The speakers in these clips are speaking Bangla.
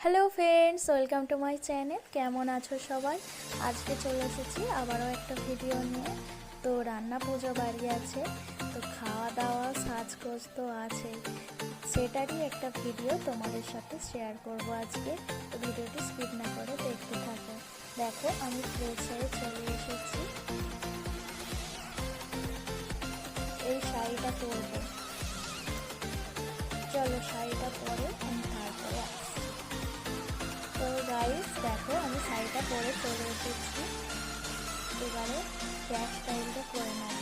Hello friends, welcome to my channel. কেমন আছো সবাই? আজকে চলে এসেছি আবারও একটা ভিডিও নিয়ে। তো রান্না পুজো বাড়ি আছে, তো খাওয়া দাওয়া সাজগোজ তো আছে, সেটারই একটা ভিডিও তোমাদের সাথে শেয়ার করব আজকে। তো ভিডিওটি স্কিপ না করে দেখতে থাকো। দেখো, আমি ফ্রেশ হয়ে চলে এসেছি। এই শাড়িটা পরবো, চলো শাড়িটা পরে আমি তারপরে আসছি। তো গাইস দেখো, আমি শাড়িটা পরে চলে এসেছি। এবারে হেয়ার স্টাইলটা করে নেব।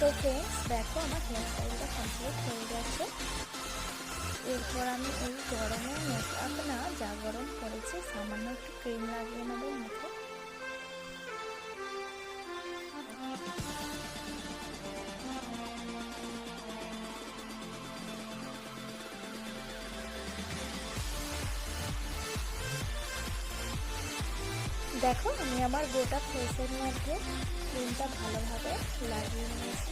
তো ফ্রেন্ডস দেখো, আমার হেয়ার স্টাইলটা কমপ্লিট হয়ে গেছে। এরপর আমি এই গরমে মেকআপ না, যা গরম পড়েছে, সামান্য একটু ক্রিম লাগিয়ে নেবো মুখে। দেখো, আমি আমার গোটা ফেসের মধ্যে ক্রিমটা ভালোভাবে লাগিয়ে নিয়েছি।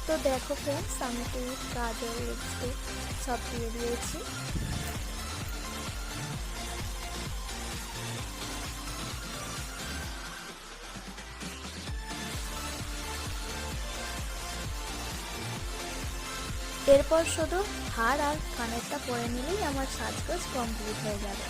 তো দেখো ফ্রেন্ডস, আমি টিপ, কাজল, লিপস্টিক সব দিয়ে দিয়েছি। এরপর শুধু হার আর কানেরটা পরে নিলেই আমার সাজগোজ কমপ্লিট হয়ে যাবে।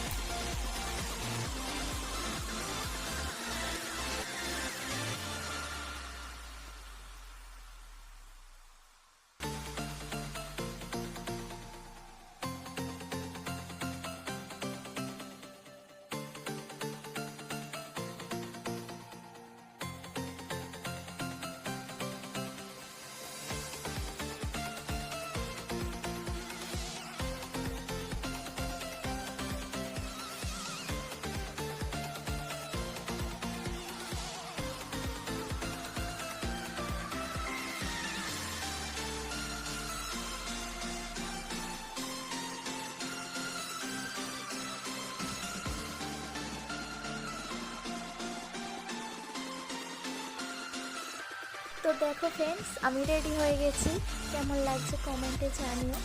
তো দেখো ফ্রেন্ডস, আমি রেডি হয়ে গেছি। কেমন লাগছে কমেন্টে জানিও।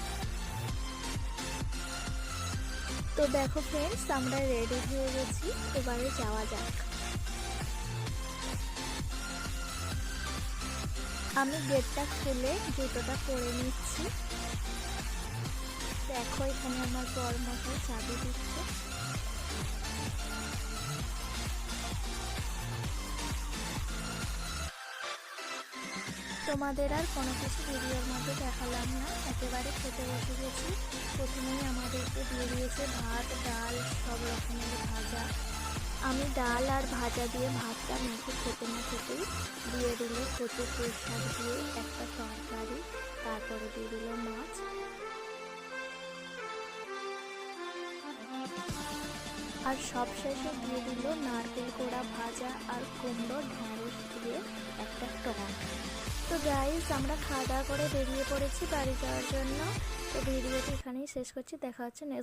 তো দেখো ফ্রেন্ডস, আমরা রেডি হয়ে গেছি, এবারে যাওয়া যাক। আমি গেটটা খুলে জুতোটা পরে নিচ্ছি। দেখো, এখানে আমার বর মশাই চাবি দিচ্ছে। তোমাদের আর কোনো কিছু ভিডিওর মধ্যে দেখালাম না, একেবারে খেতে বসে গেছি। প্রথমেই আমাদেরকে দিয়ে দিয়েছে ভাত, ডাল, সব রকমের ভাজা। আমি ডাল আর ভাজা দিয়ে ভাতটা মেখে খেতে না খেতেই দিয়ে দিল কচু পুঁই শাক দিয়ে একটা তরকারি, তারপরে দিয়ে দিল মাছ। আর সব শেষে দিয়ে দিল নারকেল কোড়া ভাজা আর কুমড়ো ঢ্যাঁড়স দিয়ে একটা টক। তো গাইস, আমরা খাওয়া দাওয়া করে বেরিয়ে পড়েছি বাড়ি যাওয়ার জন্য। তো ভিডিওটি এখানেই শেষ করছি, দেখা হচ্ছে নেক্সট